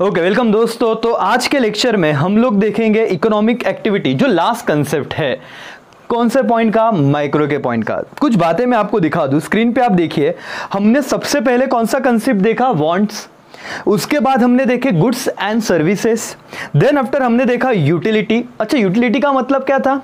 Okay welcome दोस्तों। तो आज के लेक्चर में हम लोग देखेंगे इकोनॉमिक एक्टिविटी, जो लास्ट कंसेप्ट है। कौन से पॉइंट का? माइक्रो के पॉइंट का। कुछ बातें मैं आपको दिखा दूं, स्क्रीन पे आप देखिए। हमने सबसे पहले कौन सा कंसेप्ट देखा? वांट्स। उसके बाद हमने देखे goods and services. Then after हमने देखा यूटिलिटी। अच्छा, यूटिलिटी का मतलब क्या था?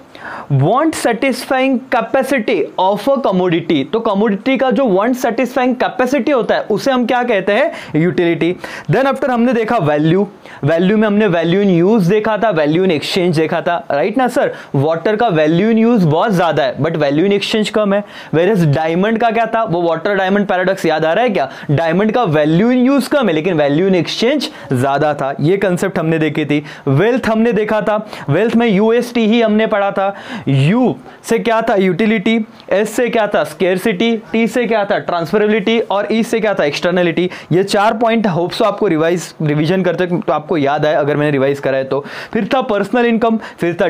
Want satisfying capacity of a commodity. तो कमोडिटी का जो वांट सेटिस्फाइंग कैपेसिटी होता है उसे हम क्या कहते हैं? यूटिलिटी। देन आफ्टर हमने देखा वैल्यू। वैल्यू में हमने वैल्यू इन यूज देखा था, वैल्यू इन एक्सचेंज देखा था, राइट ना सर? वाटर का वैल्यू इन यूज बहुत ज्यादा है बट वैल्यू इन एक्सचेंज कम है। वेयरएज डायमंड का क्या था? वो वाटर डायमंड पैराडॉक्स याद आ रहा है क्या? डायमंड का वैल्यू इन यूज कम है लेकिन वैल्यू इन एक्सचेंज ज्यादा था। ये कंसेप्ट हमने देखी थी। वेल्थ हमने देखा था। वेल्थ में यूएसटी ही हमने पढ़ा था। यू से क्या था? यूटिलिटी। एस से क्या था? स्केर्सिटी। टी से क्या था? ट्रांसफरेबिलिटी। और ई से क्या था? एक्सटर्नलिटी। ये 4 पॉइंट होप सो आपको रिवीजन करते तो आपको याद आए, अगर मैंने रिवाइज करा है तो। फिर था पर्सनल इनकम, फिर था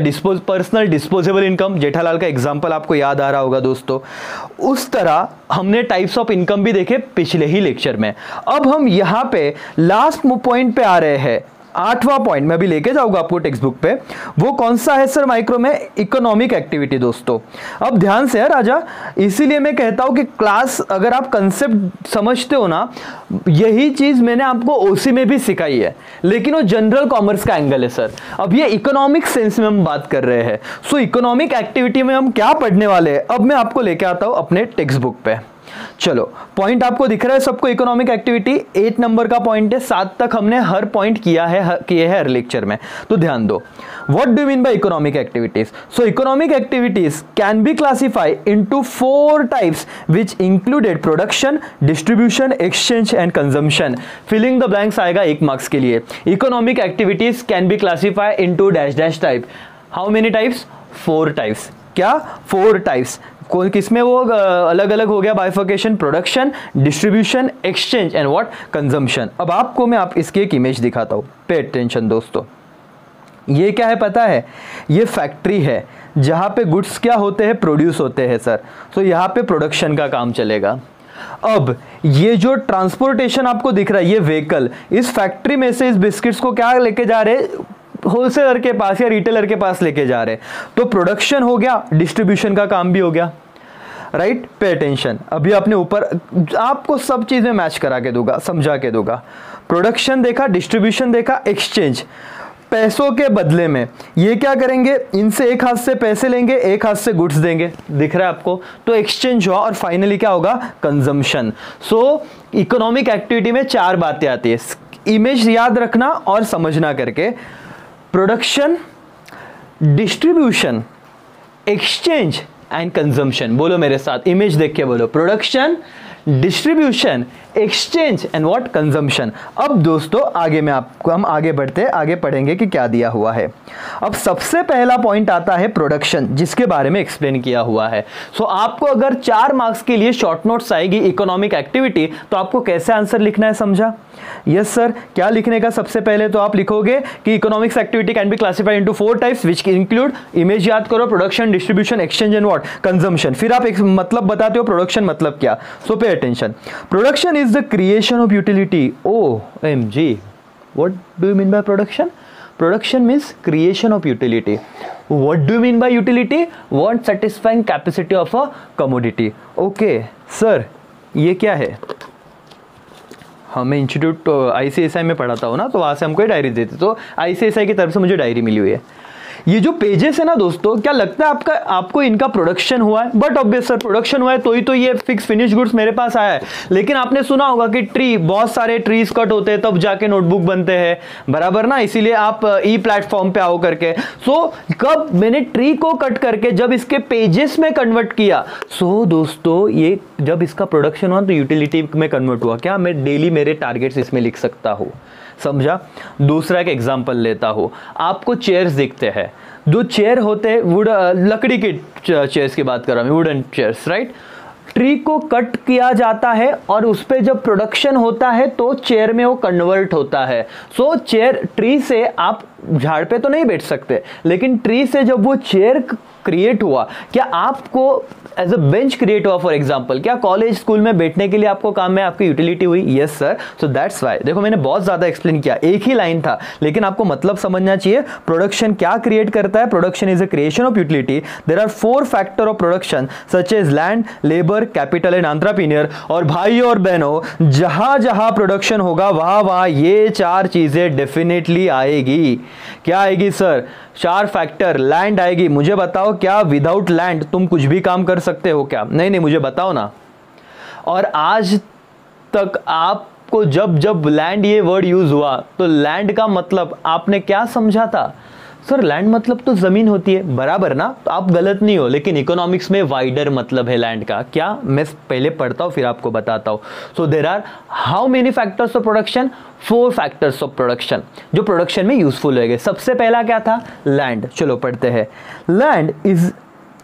पर्सनल डिस्पोजेबल इनकम। जेठालाल का एग्जांपल आपको याद आ रहा होगा दोस्तों। उस तरह हमने टाइप्स ऑफ इनकम भी देखे पिछले ही लेक्चर में। अब हम यहां पे लास्ट पॉइंट पे आ रहे हैं। 8वां पॉइंट मैं भी लेके जाऊंगा आपको टेक्स्ट बुक पे। वो कौन सा है सर? माइक्रो में इकोनॉमिक एक्टिविटी दोस्तों। अब ध्यान से यार राजा, इसीलिए मैं कहता हूं कि क्लास अगर आप कंसेप्ट समझते हो ना, यही चीज मैंने आपको ओसी में भी सिखाई है लेकिन वो जनरल कॉमर्स का एंगल है सर। अब ये इकोनॉमिक सेंस में हम बात कर रहे हैं। सो इकोनॉमिक एक्टिविटी में हम क्या पढ़ने वाले हैं अब मैं आपको लेके आता हूं अपने टेक्स्ट बुक पे। चलो, पॉइंट आपको दिख रहा है सबको? इकोनॉमिक एक्टिविटी 8 नंबर का पॉइंट है। 7 तक हमने हर पॉइंट किए है हर लेक्चर में, तो ध्यान दो। What do mean by economic activities? So economic activities can be classified into 4 types which included production, distribution, exchange and consumption. Filling the blanks आएगा 1 मार्क्स के लिए। Economic activities can be classified into dash dash type. How many types? 4 types. क्या? 4 types. किसमें वो अलग अलग हो गया bifurcation? Production, distribution, exchange and what? Consumption. अब आपको मैं इसकी एक इमेज दिखाता हूं। पे अटेंशन दोस्तों। ये क्या है पता है? ये फैक्ट्री है जहां पे गुड्स क्या होते हैं? प्रोड्यूस होते हैं सर। तो यहां पे प्रोडक्शन का काम चलेगा। अब ये जो ट्रांसपोर्टेशन आपको दिख रहा है, ये व्हीकल इस फैक्ट्री में से इस बिस्किट्स को क्या लेके जा रहे हैं? होलसेलर के पास या रिटेलर के पास लेके जा रहे। तो प्रोडक्शन हो गया, डिस्ट्रीब्यूशन का काम भी हो गया, राइट? Pay attention. अभी अपने ऊपर आपको सब चीजें मैच करा के दूंगा, समझा के दूंगा। प्रोडक्शन देखा, डिस्ट्रीब्यूशन देखा, एक्सचेंज। पैसों के बदले में ये क्या करेंगे? इनसे एक हाथ से पैसे लेंगे, एक हाथ से गुड्स देंगे। दिख रहा है आपको? तो एक्सचेंज हुआ और फाइनली क्या होगा? कंजम्पशन। सो इकोनॉमिक एक्टिविटी में 4 बातें आती है। इमेज याद रखना और समझना करके। Production, distribution, exchange and consumption. बोलो मेरे साथ, इमेज देख के बोलो। Production, distribution, exchange and what? Consumption. अब दोस्तों हम आगे बढ़ते आगे पढ़ेंगे कि क्या दिया हुआ है। अब सबसे पहला पॉइंट आता है प्रोडक्शन, जिसके बारे में एक्सप्लेन किया हुआ है। सो आपको अगर 4 मार्क्स के लिए शॉर्ट नोट्स आएगी इकोनॉमिक एक्टिविटी, तो आपको कैसे आंसर लिखना है, समझा? Yes sir. क्या लिखने का? सबसे पहले तो आप लिखोगे कि economics activity can be classified into 4 types which include, image याद करो, production, distribution, exchange and what? Consumption. फिर आप एक मतलब बताते हो प्रोडक्शन मतलब क्या। So pay attention. Production is the creation of utility. OMG. What do you mean by production? Production means creation of utility. What do you mean by utility? Want satisfying capacity of a commodity. Okay, sir. ये क्या है? हमें institute ICSI में पढ़ाता हूँ ना, तो वहाँ से हमको डायरी देते, तो ICSI की तरफ से मुझे डायरी मिली हुई है। ये जो पेजेस है ना दोस्तों, क्या लगता है आपको इनका प्रोडक्शन हुआ है? बट ऑब्वियस सर, प्रोडक्शन हुआ है तो ये फिक्स फिनिश गुड्स मेरे पास आया है। लेकिन आपने सुना होगा कि बहुत सारे ट्रीज कट होते हैं तब जाके नोटबुक बनते हैं, बराबर ना? इसीलिए आप ई प्लेटफॉर्म पे आओ करके। सो कब मैंने ट्री को कट करके जब इसके पेजेस में कन्वर्ट किया, सो दोस्तों ये जब इसका प्रोडक्शन हुआ तो यूटिलिटी में कन्वर्ट हुआ। क्या मैं डेली मेरे टारगेट्स इसमें लिख सकता हूँ, समझा? दूसरा एक एग्जांपल लेता हूं। आपको चेयर्स दिखते हैं, जो चेयर होते हैं वुड, लकड़ी के चेयर्स की बात कर रहा हूं, वुडन चेयर्स, राइट? ट्री को कट किया जाता है और उस पे जब प्रोडक्शन होता है तो चेयर में वो कन्वर्ट होता है। सो चेयर, ट्री से आप झाड़ पे तो नहीं बैठ सकते, लेकिन ट्री से जब वो चेयर क्रिएट हुआ, क्या आपको एज अ बेंच क्रिएट हुआ फॉर एग्जांपल, क्या कॉलेज स्कूल में बैठने के लिए आपको काम में आपकी यूटिलिटी हुई? Yes sir. So that's why, देखो मैंने बहुत ज्यादा एक्सप्लेन किया, एक ही लाइन था लेकिन आपको मतलब समझना चाहिए। प्रोडक्शन क्या क्रिएट करता है? Production is a creation of utility. There are 4 factor of production such as land, labour, capital and entrepreneur. और भाइयों और बहनों, जहां जहां प्रोडक्शन होगा वहां वहां ये 4 चीजें डेफिनेटली आएगी। क्या आएगी सर? 4 फैक्टर। लैंड आएगी, मुझे बताओ क्या विदाउट लैंड तुम कुछ भी काम कर सकते हो क्या? नहीं नहीं, मुझे बताओ ना। और आज तक आपको जब जब लैंड ये वर्ड यूज हुआ तो लैंड का मतलब आपने क्या समझा था? सर लैंड मतलब तो जमीन होती है, बराबर ना? तो आप गलत नहीं हो, लेकिन इकोनॉमिक्स में वाइडर मतलब है लैंड का। क्या? मैं पहले पढ़ता हूं फिर आपको बताता हूं। So there are how many factors of production? 4 factors of production जो प्रोडक्शन में यूजफुल होंगे। सबसे पहला क्या था? लैंड। चलो पढ़ते हैं। Land is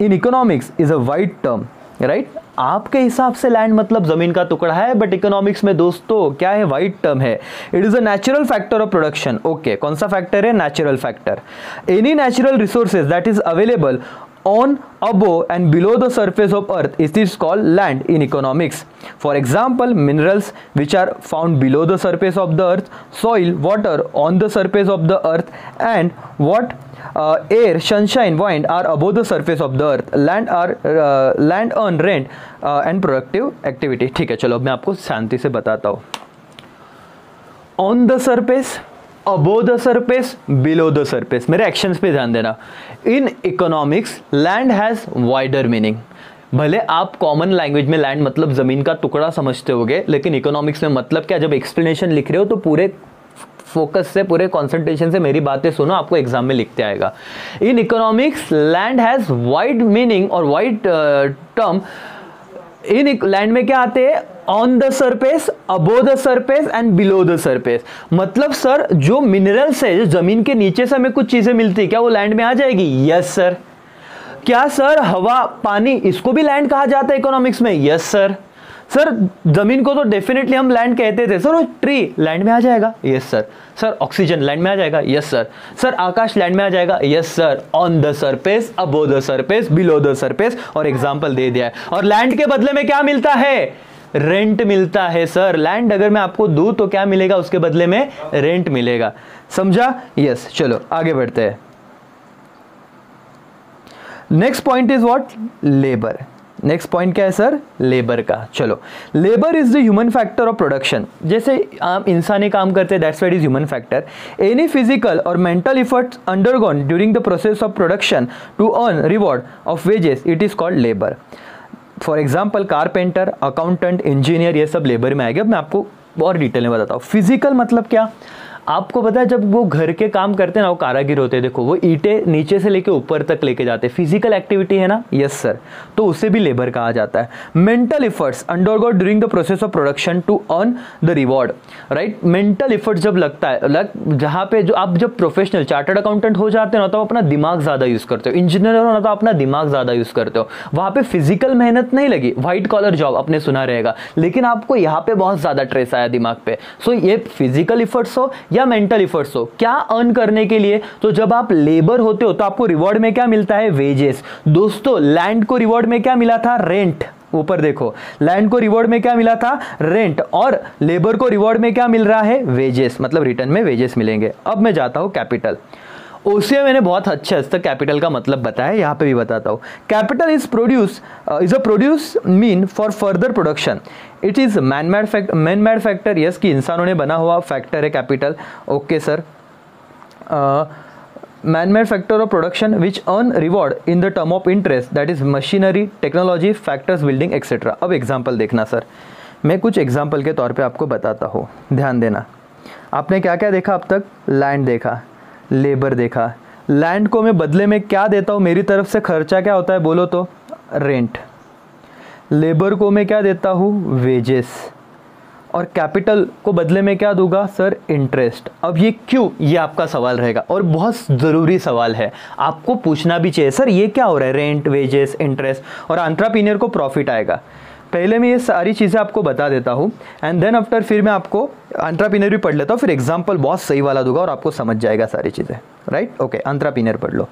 in economics is a wide term, right? आपके हिसाब से लैंड मतलब जमीन का टुकड़ा है, बट इकोनॉमिक्स में दोस्तों क्या है? वाइड टर्म है। It is a natural factor of production. Okay, कौन सा फैक्टर है? Natural factor. Any natural resources that is available on, above and below the surface of earth is called land in economics. For example, minerals which are found below the surface of the earth, soil, water on the surface of the earth, and what air, sunshine, wind are above the surface of the earth. Land earn rent and productive activity. ठीक है, चलो अब मैं आपको शांति से बताता हूँ। On the surface, above the surface, below the surface. मेरे एक्शंस पे ध्यान देना। In economics land has wider meaning. भले आप कॉमन लैंग्वेज में लैंड मतलब जमीन का टुकड़ा समझते होगे, लेकिन इकोनॉमिक्स में मतलब क्या? जब एक्सप्लेनेशन लिख रहे हो तो पूरे फोकस से, पूरे कंसंट्रेशन से मेरी बातें सुनो, आपको एग्जाम में लिखते आएगा। In economics land has wide meaning और वाइड टर्म। इन लैंड में क्या आते हैं? On the surface, above the surface and below the surface. मतलब सर जो मिनरल्स है, जो जमीन के नीचे से हमें कुछ चीजें मिलती है, क्या वो लैंड में आ जाएगी? Yes sir. क्या सर हवा, पानी, इसको भी लैंड कहा जाता है इकोनॉमिक्स में? Yes sir. सर जमीन को तो डेफिनेटली हम लैंड कहते थे। सर वो ट्री लैंड में आ जाएगा? Yes sir. Sir oxygen land में आ जाएगा? Yes sir. सर आकाश लैंड में आ जाएगा? Yes sir. On the surface, above the surface, below the surface, और एग्जांपल दे दिया है। और लैंड के बदले में क्या मिलता है? रेंट मिलता है सर। लैंड अगर मैं आपको दूं तो क्या मिलेगा? उसके बदले में रेंट मिलेगा। समझा? यस। चलो आगे बढ़ते हैं। Next point is what? Labour. Next point क्या है सर? लेबर का। चलो, labour is the human factor of production. जैसे आप इंसानी काम करते हैं, that's why it is human factor. Any physical और mental efforts undergone during the process of production to earn reward of wages, it is called labour. For example carpenter, accountant, engineer, ये सब labour में आएगा। अब मैं आपको और detail में बताता हूँ। फिजिकल मतलब क्या? आपको पता है जब वो घर के काम करते हैं ना, वो कारागिर होते हैं, देखो वो ईंटें नीचे से लेके ऊपर तक लेके जाते हैं, फिजिकल एक्टिविटी है ना? Yes sir. तो उसे भी लेबर कहा जाता है। Mental efforts undergo during the process of production to earn the reward, right? Mental efforts जब लगता है, जहाँ पे जो आप जब प्रोफेशनल चार्टर्ड अकाउंटेंट हो जाते हो ना, तो अपना दिमाग ज्यादा यूज करते हो। इंजीनियर हो ना, तो अपना दिमाग ज्यादा यूज करते हो। वहां पे फिजिकल मेहनत नहीं लगी, व्हाइट कॉलर जॉब आपने सुना रहेगा, लेकिन आपको यहाँ पे बहुत ज्यादा ट्रेस आया दिमाग पे। सो ये फिजिकल एफर्ट्स हो या मेंटल एफर्ट्स हो, क्या अर्न करने के लिए? तो जब आप लेबर होते हो तो आपको रिवॉर्ड में क्या मिलता है? वेजेस। दोस्तों लैंड को रिवॉर्ड में क्या मिला था? रेंट। ऊपर देखो, लैंड को रिवॉर्ड में क्या मिला था? रेंट। और लेबर को रिवॉर्ड में क्या मिल रहा है? वेजेस, मतलब रिटर्न में वेजेस मिलेंगे। अब मैं जाता हूं कैपिटल। ओसीए मैंने बहुत अच्छे हद तक कैपिटल का मतलब बताया, यहाँ पे भी बताता हूँ। Capital is a produce mean for further production. It is man made factor. Yes, कि इंसानों ने बना हुआ फैक्टर है capital. Okay sir. Man made factor of production which earn reward in the term of interest, that is machinery, technology, factors, building etcetera. अब example देखना sir, मैं कुछ एग्जाम्पल के तौर पे आपको बताता हूँ, ध्यान देना। आपने क्या क्या देखा अब तक? लैंड देखा, लेबर देखा। लैंड को मैं बदले में क्या देता हूँ? मेरी तरफ से खर्चा क्या होता है बोलो तो? रेंट। लेबर को मैं क्या देता हूँ? वेजेस। और कैपिटल को बदले में क्या दूंगा सर? इंटरेस्ट। अब ये क्यों? ये आपका सवाल रहेगा और बहुत ज़रूरी सवाल है, आपको पूछना भी चाहिए। सर ये क्या हो रहा है? रेंट, वेजेस, इंटरेस्ट, और एंटरप्रेन्योर को प्रॉफिट आएगा। पहले मैं ये सारी चीज़ें आपको बता देता हूँ एंड देन आफ्टर फिर मैं आपको एंटरप्रेन्योर भी पढ़ लेता हूँ, फिर एग्जाम्पल बहुत सही वाला दूंगा और आपको समझ जाएगा सारी चीज़ें, राइट? ओके, एंटरप्रेन्योर पढ़ लो।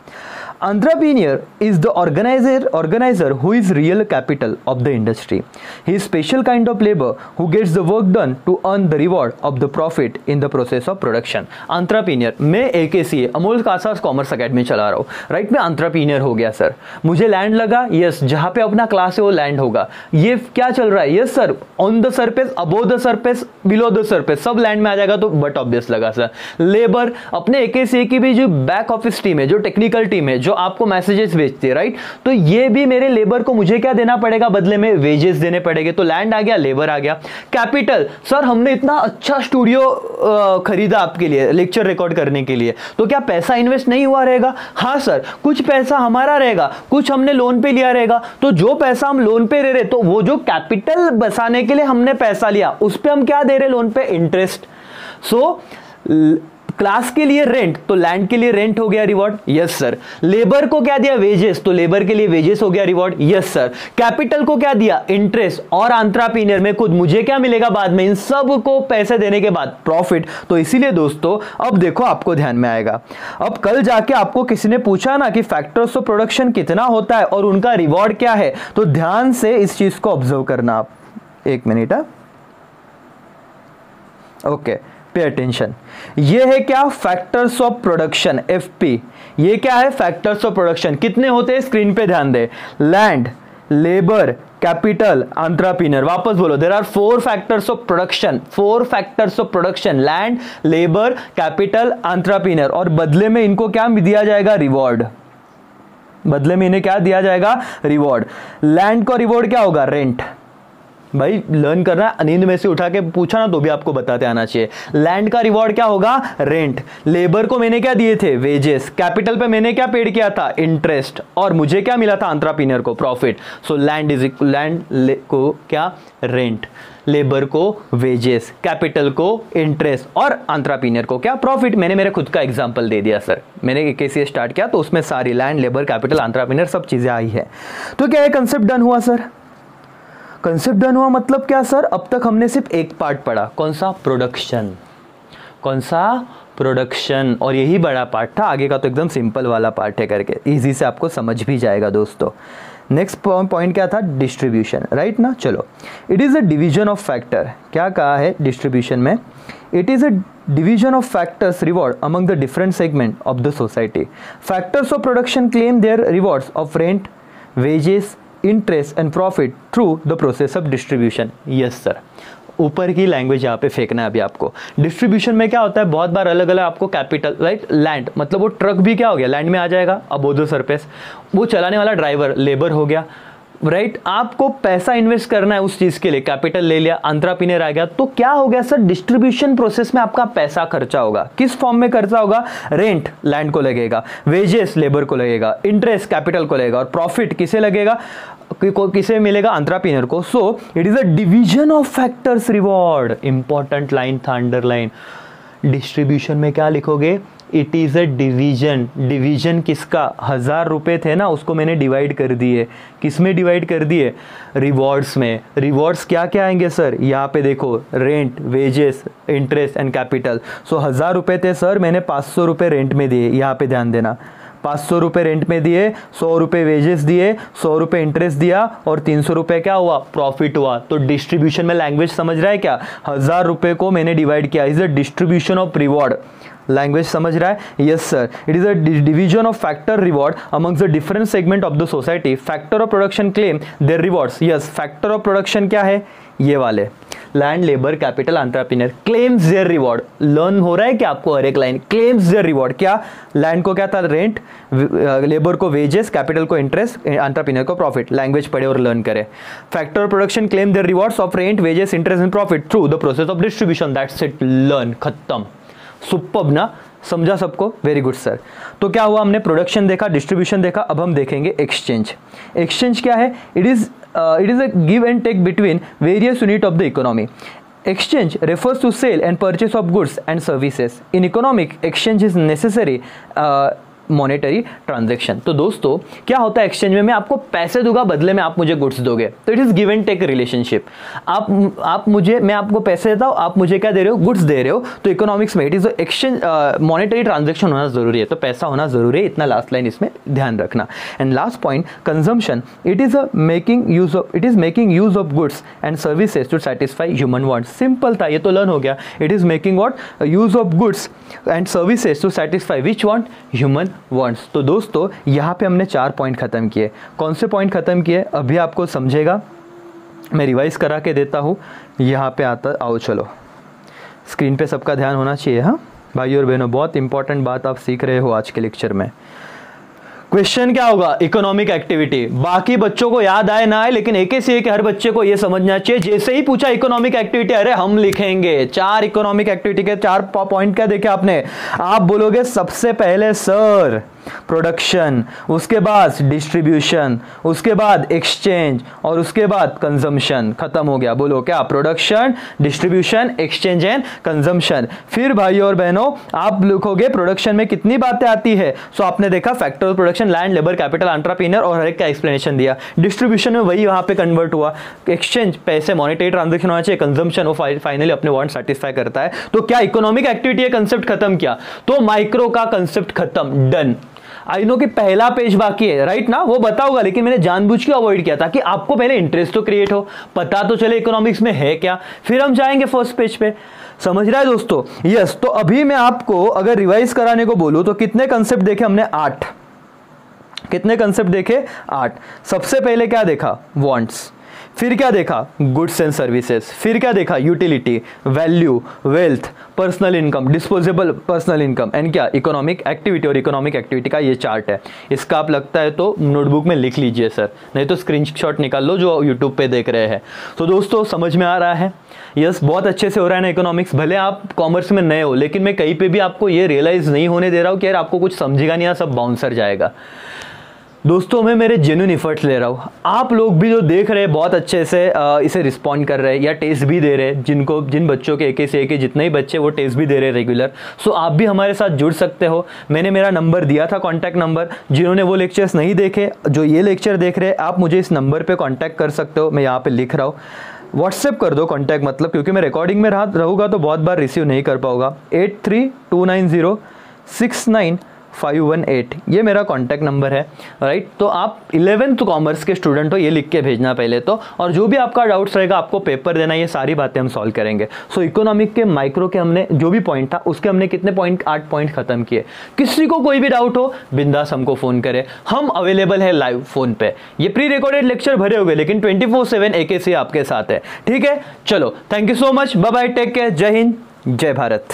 Entrepreneur is the organizer who is real capital of the industry. He is special kind of labor who gets the work done to earn the reward of the profit in the process of production. Entrepreneur, मैं AKCA Amol Casas commerce academy चला रहा हूँ, right? मैं entrepreneur हो गया sir, मुझे land लगा, yes, जहाँ पे अपना क्लास है वो लैंड होगा। ये क्या चल रहा है? Yes sir, on the surface, above the surface, below the surface, सब लैंड में आ जाएगा तो बट ऑब्वियस लगा सर। लेबर, अपने AKCA की भी जो बैक ऑफिस टीम है, जो टेक्निकल टीम है, जो आपको मैसेजेस भेजती है, राइट? तो ये भी मेरे लेबर को मुझे क्या देना पड़ेगा बदले में? वेजेस देने पड़ेंगे। तो लैंड आ गया, लेबर आ गया। कैपिटल, सर हमने इतना अच्छा स्टूडियो खरीदा आपके लिए लेक्चर रिकॉर्ड करने के लिए, तो क्या पैसा इन्वेस्ट नहीं हुआ रहेगा? हाँ सर, कुछ पैसा हमारा रहेगा, कुछ हमने लोन पे लिया रहेगा। तो जो पैसा हम लोन पे ले रहे, तो वो जो कैपिटल बसाने के लिए हमने पैसा लिया, उस पे हम क्या दे रहे? लोन पे इंटरेस्ट। सो क्लास के लिए रेंट, तो लैंड के लिए रेंट हो गया रिवॉर्ड, यस सर। लेबर को क्या दिया? वेजेस, तो लेबर के लिए वेजेस हो गया रिवॉर्ड, यस सर। कैपिटल को क्या दिया? इंटरेस्ट। और एंटरप्रेन्योर में खुद मुझे क्या मिलेगा बाद में? इन सब को पैसे देने के बाद प्रॉफिट। तो इसीलिए दोस्तों अब देखो आपको ध्यान में आएगा। अब कल जाके आपको किसी ने पूछा ना कि फैक्टर्स ऑफ प्रोडक्शन कितना होता है और उनका रिवॉर्ड क्या है, तो ध्यान से इस चीज को ऑब्जर्व करना आप। एक मिनट, ओके, पे अटेंशन। ये है क्या? Factors of production, FP। ये क्या है? Factors of production. कितने होते हैं? स्क्रीन पे ध्यान दे। Land, labour, capital, entrepreneur. वापस बोलो, there are 4 factors of production, 4 factors of production, land, labour, capital, entrepreneur. और बदले में इनको क्या दिया जाएगा? रिवॉर्ड। बदले में इन्हें क्या दिया जाएगा? रिवॉर्ड। लैंड का रिवॉर्ड क्या होगा? रेंट। भाई लर्न करना, नींद में से उठा के पूछा ना तो भी आपको बताते आना चाहिए। लैंड का रिवॉर्ड क्या होगा? रेंट। लेबर को मैंने क्या दिए थे? वेजेस। कैपिटल पे मैंने क्या पेड किया था? इंटरेस्ट। और मुझे क्या मिला था? एंटरप्रेन्योर को profit. So land is land को क्या? रेंट। लेबर को वेजेस, कैपिटल को इंटरेस्ट, और एंटरप्रेन्योर को क्या? प्रॉफिट। मैंने मेरे खुद का एग्जांपल दे दिया सर, मैंने AKCA स्टार्ट किया तो उसमें सारी लैंड, लेबर, कैपिटल, एंटरप्रेन्योर सब चीजें आई है। तो क्या ये कंसेप्ट डन हुआ सर? कंसेप्ट डन हुआ मतलब क्या सर? अब तक हमने सिर्फ एक पार्ट पढ़ा, कौन सा? प्रोडक्शन। कौन सा? प्रोडक्शन। और यही बड़ा पार्ट था, आगे का तो एकदम सिंपल वाला पार्ट है करके इजी से आपको समझ भी जाएगा दोस्तों। नेक्स्ट पॉइंट क्या था? डिस्ट्रीब्यूशन, राइट ना? चलो, it is a division of factor. क्या कहा है डिस्ट्रीब्यूशन में? It is a division of factors reward among the different segment of the society. Factors of production claim their rewards of rent, wages, interest and profit through the process of distribution. Yes sir. ऊपर की language यहाँ पे फेंकना है अभी आपको। Distribution में क्या होता है? बहुत बार अलग अलग आपको कैपिटल, राइट? लैंड मतलब वो ट्रक भी क्या हो गया? लैंड में आ जाएगा, अबोव द सरफेस। वो चलाने वाला ड्राइवर, लेबर हो गया, राइट? आपको पैसा इन्वेस्ट करना है उस चीज के लिए, कैपिटल ले लिया, एंटरप्रेन्योर आ गया, तो क्या हो गया सर? डिस्ट्रीब्यूशन प्रोसेस में आपका पैसा खर्चा होगा। किस फॉर्म में खर्चा होगा? रेंट लैंड को लगेगा, वेजेस लेबर को लगेगा, इंटरेस्ट कैपिटल को लगेगा, और प्रॉफिट किसे लगेगा? किसे मिलेगा? एंटरप्रेन्योर को। So it is a division of factors reward. Important line था, अंडरलाइन। डिस्ट्रीब्यूशन में क्या लिखोगे? It is a division. Division किसका? 1000 रुपए थे ना, उसको मैंने डिवाइड कर दिए। किस में डिवाइड कर दिए? रिवॉर्ड्स में। रिवॉर्ड्स क्या क्या आएंगे सर? यहाँ पे देखो, rent, wages, interest and capital. So 1000 रुपए थे सर, मैंने 500 रुपए रेंट में दिए। यहाँ पे ध्यान देना, 500 रुपए रेंट में दिए, 100 रुपए वेजेस दिए, 100 रुपए इंटरेस्ट दिया, और 300 रुपए क्या हुआ? प्रॉफिट हुआ। तो डिस्ट्रीब्यूशन में लैंग्वेज समझ रहा है क्या? 1000 रुपए को मैंने डिवाइड किया, is a distribution of reward. Language समझ रहा है? Yes sir. It is a division of factor reward amongst the different segment of the society. Factor of production claim their rewards. Yes, factor of production क्या है? ये वाले land, labour, capital, entrepreneur claims their reward. Learn हो रहा है कि आपको हर एक लाइन? Claims their reward. क्या? लैंड को क्या था? रेंट, लेबर को वेजेस, कैपिटल को इंटरेस्ट, एंटरप्रेन्योर को प्रॉफिट। लैंग्वेज पढ़े और लर्न करें। Factor of production claim their rewards of rent, wages, interest and profit through the process of distribution. That's it, learn, खत्म। सुपर्ब ना? समझा सबको? Very good sir. तो क्या हुआ? हमने प्रोडक्शन देखा, डिस्ट्रीब्यूशन देखा, अब हम देखेंगे एक्सचेंज। एक्सचेंज क्या है? It is a give and take between various unit of the economy. Exchange refers to sale and purchase of goods and services. In economic, exchange is necessary monetary transaction. तो दोस्तों क्या होता है exchange में, मैं आपको पैसे दूंगा, बदले में आप मुझे गुड्स दोगे, तो it is give and take relationship. आप मुझे, मैं आपको पैसे देता हूं, आप मुझे क्या दे रहे हो, गुड्स दे रहे हो। तो इकोनॉमिक्स में it is exchange, monetary transaction होना जरूरी है, तो पैसा होना जरूरी है, इतना लास्ट लाइन इसमें ध्यान रखना। And last point consumption, it is making use of goods and services to satisfy human wants. Simple था, ये तो लर्न हो गया। It is making what, use of goods and services to satisfy which want, human wants. तो दोस्तों यहाँ पे हमने 4 पॉइंट खत्म किए। कौन से पॉइंट खत्म किए अभी आपको समझेगा, मैं रिवाइज करा के देता हूँ। यहाँ पे आता, आओ चलो, स्क्रीन पे सबका ध्यान होना चाहिए। हाँ भाई और बहनों, बहुत इंपॉर्टेंट बात आप सीख रहे हो आज के लेक्चर में। क्वेश्चन क्या होगा, इकोनॉमिक एक्टिविटी। बाकी बच्चों को याद आए ना आए, लेकिन एक से एक हर बच्चे को यह समझना चाहिए। जैसे ही पूछा इकोनॉमिक एक्टिविटी, अरे हम लिखेंगे 4 इकोनॉमिक एक्टिविटी के 4 पॉइंट। क्या देखे आपने, आप बोलोगे सबसे पहले सर प्रोडक्शन, उसके बाद डिस्ट्रीब्यूशन, उसके बाद एक्सचेंज और उसके बाद कंजम्पशन। खत्म हो गया। बोलो क्या, production, distribution, exchange and consumption. फिर भाइयों और बहनों आप लिखोगे प्रोडक्शन में कितनी बातें आती है। सो आपने देखा factor of production, land, labour, capital, entrepreneur और हर एक का एक्सप्लेनेशन दिया। डिस्ट्रीब्यूशन में वही वहां पे कन्वर्ट हुआ। एक्सचेंज पैसे, मॉनेटरी ट्रांजैक्शन होना चाहिए। कंजम्पशन वो फाइनली अपने वांट सेटिस्फाई करता है। तो क्या इकोनॉमिक एक्टिविटी कंसेप्ट खत्म किया, तो माइक्रो का कंसेप्ट खत्म, डन। आई नो कि पहला पेज बाकी है, राइट ना, वो बताऊंगा, लेकिन मैंने जानबूझ के अवॉइड किया ताकि आपको पहले इंटरेस्ट तो क्रिएट हो, पता तो चले इकोनॉमिक्स में है क्या, फिर हम जाएंगे फर्स्ट पेज पे। समझ रहा है दोस्तों? यस। तो अभी मैं आपको अगर रिवाइज कराने को बोलूं तो कितने कंसेप्ट देखे हमने, 8। कितने कंसेप्ट देखे, 8। सबसे पहले क्या देखा, वांट्स। फिर क्या देखा, गुड्स एंड सर्विसेज। फिर क्या देखा, utility, value, wealth, personal income, disposable personal income and क्या, इकोनॉमिक एक्टिविटी। और इकोनॉमिक एक्टिविटी का ये चार्ट है, इसका आप लगता है तो नोटबुक में लिख लीजिए सर, नहीं तो स्क्रीनशॉट निकाल लो जो यूट्यूब पे देख रहे हैं। तो दोस्तों समझ में आ रहा है? यस, बहुत अच्छे से हो रहा है ना इकोनॉमिक्स। भले आप कॉमर्स में नए हो, लेकिन मैं कहीं पे भी आपको ये रियलाइज नहीं होने दे रहा हूँ कि यार आपको कुछ समझेगा नहीं, सब बाउंसर जाएगा। दोस्तों मैं मेरे जेन्युइन एफर्ट्स ले रहा हूँ। आप लोग भी जो देख रहे हैं बहुत अच्छे से इसे रिस्पॉन्ड कर रहे हैं या टेस्ट भी दे रहे हैं, जिन बच्चों के एक से एक जितने ही बच्चे वो टेस्ट भी दे रहे हैं रेगुलर। सो आप भी हमारे साथ जुड़ सकते हो। मैंने मेरा नंबर दिया था, कॉन्टैक्ट नंबर। जिन्होंने वो लेक्चर्स नहीं देखे, जो ये लेक्चर देख रहे हैं, आप मुझे इस नंबर पर कॉन्टैक्ट कर सकते हो। मैं यहाँ पर लिख रहा हूँ, व्हाट्सएप कर दो कॉन्टैक्ट, मतलब क्योंकि मैं रिकॉर्डिंग में रहूँगा तो बहुत बार रिसीव नहीं कर पाऊँगा। 8329069518 ये मेरा कॉन्टैक्ट नंबर है, राइट। तो आप 11th कॉमर्स के स्टूडेंट हो, ये लिख के भेजना पहले तो। और जो भी आपका डाउट्स रहेगा, आपको पेपर देना, ये सारी बातें हम सॉल्व करेंगे। सो इकोनॉमिक के माइक्रो के हमने जो भी पॉइंट था उसके हमने कितने पॉइंट, 8 पॉइंट खत्म किए। किसी को कोई भी डाउट हो बिंदास हमको फोन करे, हम अवेलेबल है लाइव फोन पे। ये प्री रिकॉर्डेड लेक्चर भरे हुए, लेकिन 24/7 AKC आपके साथ है, ठीक है। चलो, thank you so much, bye bye, take care, जय हिंद, जय भारत।